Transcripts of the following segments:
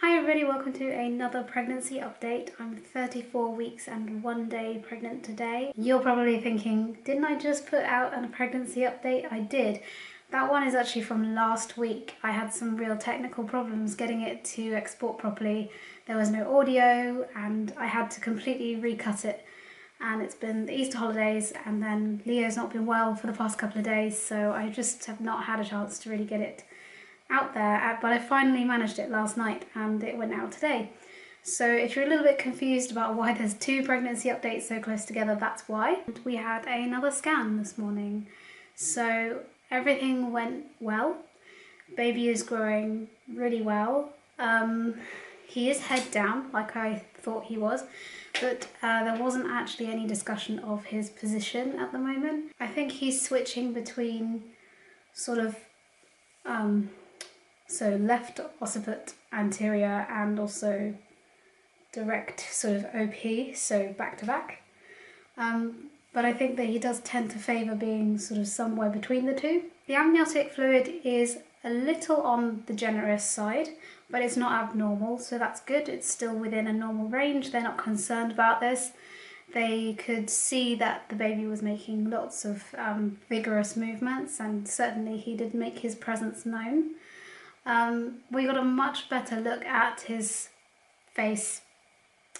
Hi everybody, welcome to another pregnancy update. I'm 34 weeks and 1 day pregnant today. You're probably thinking, didn't I just put out a pregnancy update? I did. That one is actually from last week. I had some real technical problems getting it to export properly. There was no audio and I had to completely recut it. And it's been the Easter holidays and then Leo's not been well for the past couple of days, so I just have not had a chance to really get it out there, but I finally managed it last night and it went out today. So if you're a little bit confused about why there's two pregnancy updates so close together, that's why. We had another scan this morning. So everything went well. Baby is growing really well. He is head down like I thought he was, but there wasn't actually any discussion of his position at the moment. I think he's switching between sort of so left occiput anterior and also direct sort of OP, so back to back. But I think that he does tend to favour being sort of somewhere between the two. The amniotic fluid is a little on the generous side, but it's not abnormal, so that's good. It's still within a normal range. They're not concerned about this. They could see that the baby was making lots of vigorous movements, and certainly he did make his presence known. We got a much better look at his face,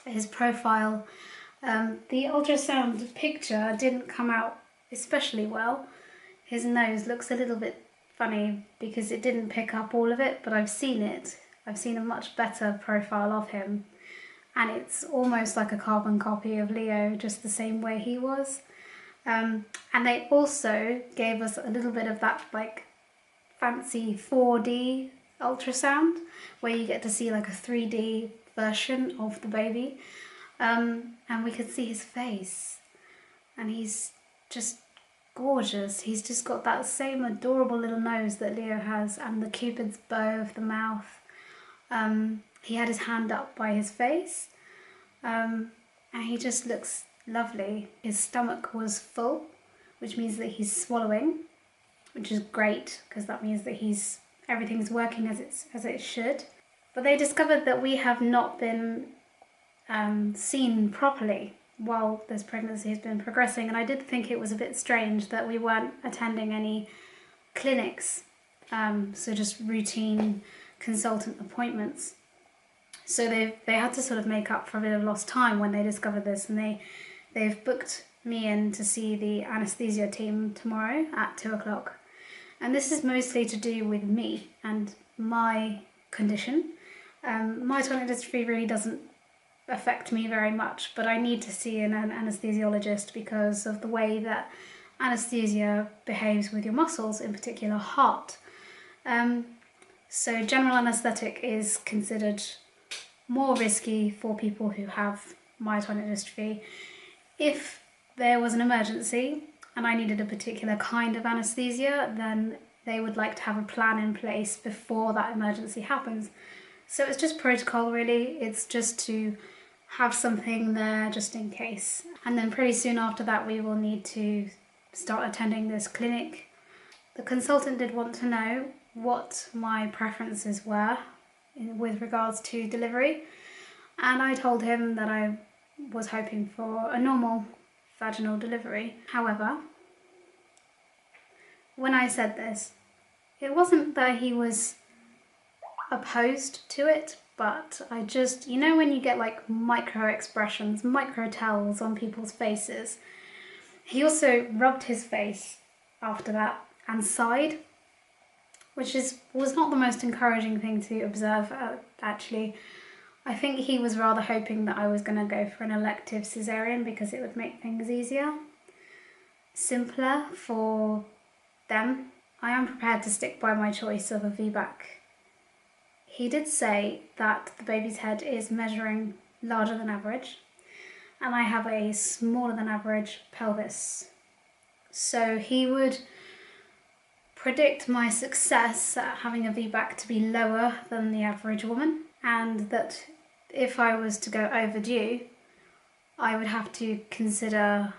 his profile. The ultrasound picture didn't come out especially well. His nose looks a little bit funny because it didn't pick up all of it, but I've seen it. I've seen a much better profile of him, and it's almost like a carbon copy of Leo, just the same way he was. And they also gave us a little bit of that like fancy 4D ultrasound where you get to see like a 3D version of the baby, and we could see his face, and he's just gorgeous. He's just got that same adorable little nose that Leo has and the cupid's bow of the mouth. He had his hand up by his face, and he just looks lovely. His stomach was full, which means that he's swallowing, which is great because that means that everything's working as it should. But they discovered that we have not been seen properly while this pregnancy has been progressing, and I did think it was a bit strange that we weren't attending any clinics, so just routine consultant appointments. So they had to sort of make up for a bit of lost time when they discovered this, and they've booked me in to see the anaesthesia team tomorrow at 2 o'clock. And this is mostly to do with me and my condition. Myotonic dystrophy really doesn't affect me very much, but I need to see an anaesthesiologist because of the way that anaesthesia behaves with your muscles, in particular heart. So general anaesthetic is considered more risky for people who have myotonic dystrophy. If there was an emergency and I needed a particular kind of anaesthesia, then they would like to have a plan in place before that emergency happens. So it's just protocol really. It's just to have something there just in case. And then pretty soon after that we will need to start attending this clinic. The consultant did want to know what my preferences were with regards to delivery, and I told him that I was hoping for a normal vaginal delivery. However, when I said this, it wasn't that he was opposed to it, but I just, you know when you get like micro expressions, micro tells on people's faces. He also rubbed his face after that and sighed, which was not the most encouraging thing to observe, actually. I think he was rather hoping that I was going to go for an elective cesarean because it would make things easier, simpler for them. I am prepared to stick by my choice of a VBAC. He did say that the baby's head is measuring larger than average, and I have a smaller than average pelvis. So he would predict my success at having a VBAC to be lower than the average woman, and that if I was to go overdue, I would have to consider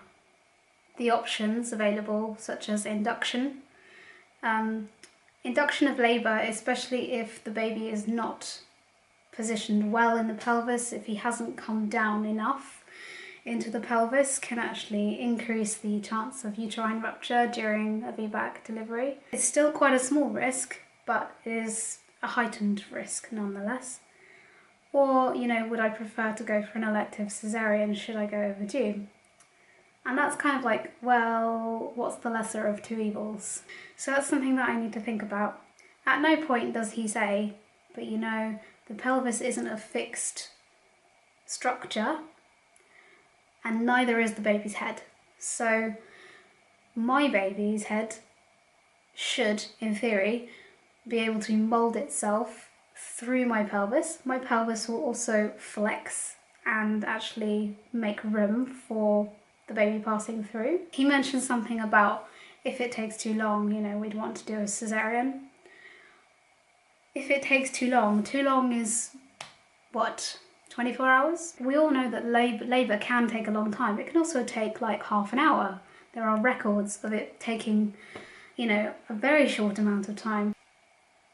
the options available, such as induction. Induction of labour, especially if the baby is not positioned well in the pelvis, if he hasn't come down enough into the pelvis, can actually increase the chance of uterine rupture during a VBAC delivery. It's still quite a small risk, but it is a heightened risk nonetheless. Or, you know, would I prefer to go for an elective cesarean should I go overdue? And that's kind of like, well, what's the lesser of two evils? So that's something that I need to think about. At no point does he say, but you know, the pelvis isn't a fixed structure, and neither is the baby's head. So my baby's head should, in theory, be able to mould itself through my pelvis. My pelvis will also flex and actually make room for the baby passing through. He mentioned something about if it takes too long, you know, we'd want to do a cesarean. If it takes too long is what, 24 hours? We all know that labour can take a long time. It can also take like half an hour. There are records of it taking, you know, a very short amount of time.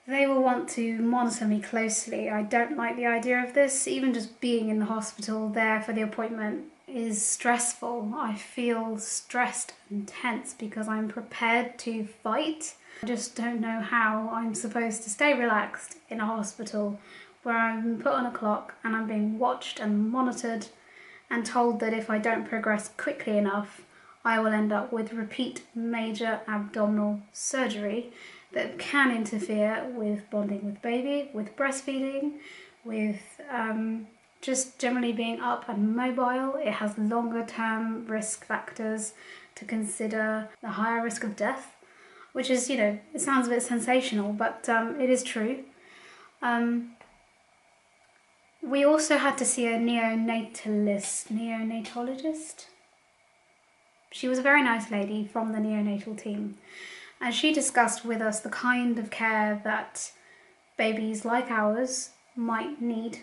They will want to monitor me closely. I don't like the idea of this. Even just being in the hospital there for the appointment is stressful. I feel stressed and tense because I'm prepared to fight. I just don't know how I'm supposed to stay relaxed in a hospital where I'm put on a clock and I'm being watched and monitored and told that if I don't progress quickly enough, I will end up with repeat major abdominal surgery that can interfere with bonding with baby, with breastfeeding, with just generally being up and mobile. It has longer term risk factors to consider, the higher risk of death, which is, you know, it sounds a bit sensational, but it is true. We also had to see a neonatologist. She was a very nice lady from the neonatal team, and she discussed with us the kind of care that babies like ours might need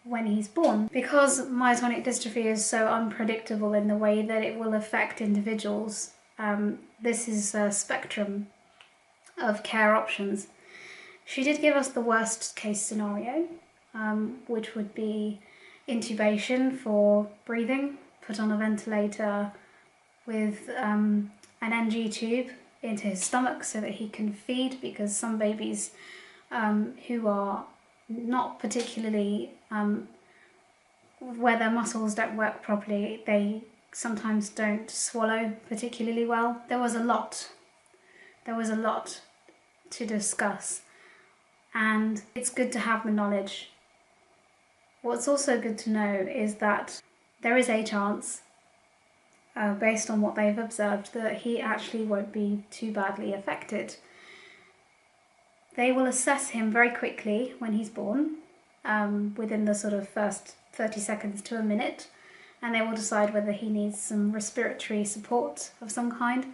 when he's born. Because myotonic dystrophy is so unpredictable in the way that it will affect individuals, this is a spectrum of care options. She did give us the worst case scenario, which would be intubation for breathing, put on a ventilator with an NG tube into his stomach so that he can feed, because some babies who are not particularly, where their muscles don't work properly, they sometimes don't swallow particularly well. There was a lot to discuss, and it's good to have the knowledge. What's also good to know is that there is a chance, based on what they've observed, that he actually won't be too badly affected. They will assess him very quickly when he's born, within the sort of first 30 seconds to a minute, and they will decide whether he needs some respiratory support of some kind.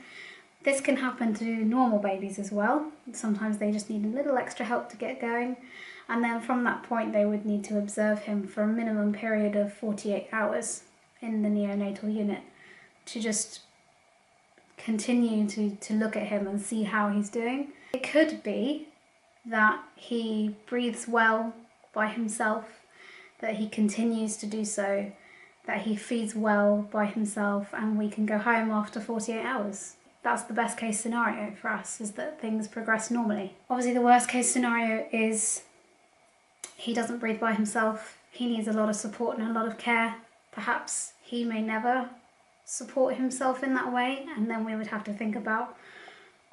This can happen to normal babies as well. Sometimes they just need a little extra help to get going, and then from that point they would need to observe him for a minimum period of 48 hours in the neonatal unit to just continue to look at him and see how he's doing. It could be that he breathes well by himself, that he continues to do so, that he feeds well by himself, and we can go home after 48 hours. That's the best case scenario for us, is that things progress normally. Obviously the worst case scenario is he doesn't breathe by himself, he needs a lot of support and a lot of care. Perhaps he may never support himself in that way, and then we would have to think about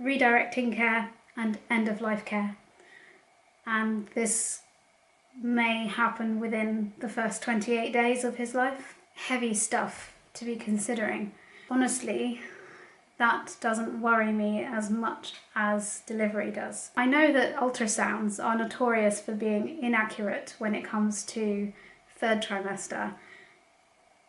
redirecting care and end-of-life care. And this may happen within the first 28 days of his life. Heavy stuff to be considering. Honestly, that doesn't worry me as much as delivery does. I know that ultrasounds are notorious for being inaccurate when it comes to third trimester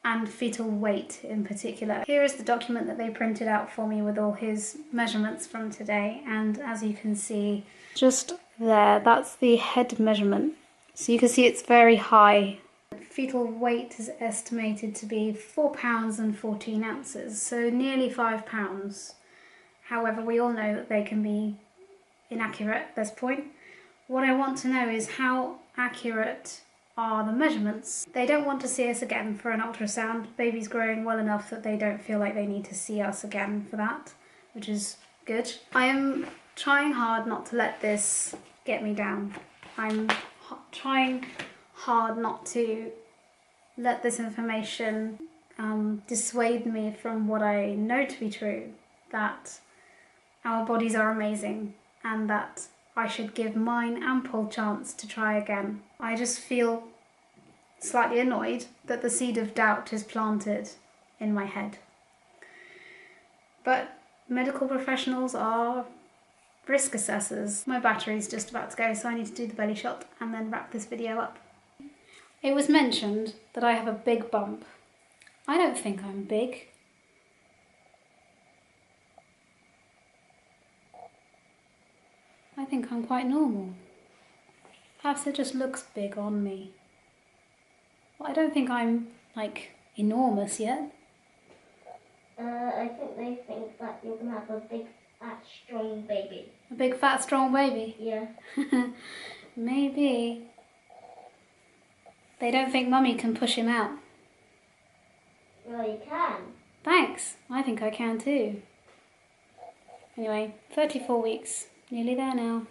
and fetal weight in particular. Here is the document that they printed out for me with all his measurements from today, and as you can see just there, that's the head measurement. So you can see it's very high. Fetal weight is estimated to be 4 pounds and 14 ounces, so nearly 5 pounds. However, we all know that they can be inaccurate at this point. What I want to know is how accurate are the measurements. They don't want to see us again for an ultrasound. Baby's growing well enough that they don't feel like they need to see us again for that, which is good. I am trying hard not to let this get me down. I'm trying hard not to let this information dissuade me from what I know to be true, that our bodies are amazing and that I should give mine ample chance to try again. I just feel slightly annoyed that the seed of doubt is planted in my head. But medical professionals are risk assessors. My battery's just about to go, so I need to do the belly shot and then wrap this video up. It was mentioned that I have a big bump. I don't think I'm big. I think I'm quite normal. Perhaps it just looks big on me. Well, I don't think I'm, like, enormous yet. I think they think that you're going to have a big, fat, strong baby. A big, fat, strong baby? Yeah. Maybe. They don't think Mummy can push him out. Well, you can. Thanks. I think I can too. Anyway, 34 weeks. Nearly there now.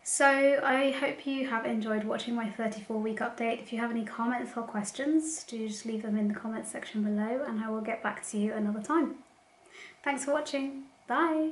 So I hope you have enjoyed watching my 34-week update. If you have any comments or questions, do just leave them in the comments section below and I will get back to you another time. Thanks for watching. Bye.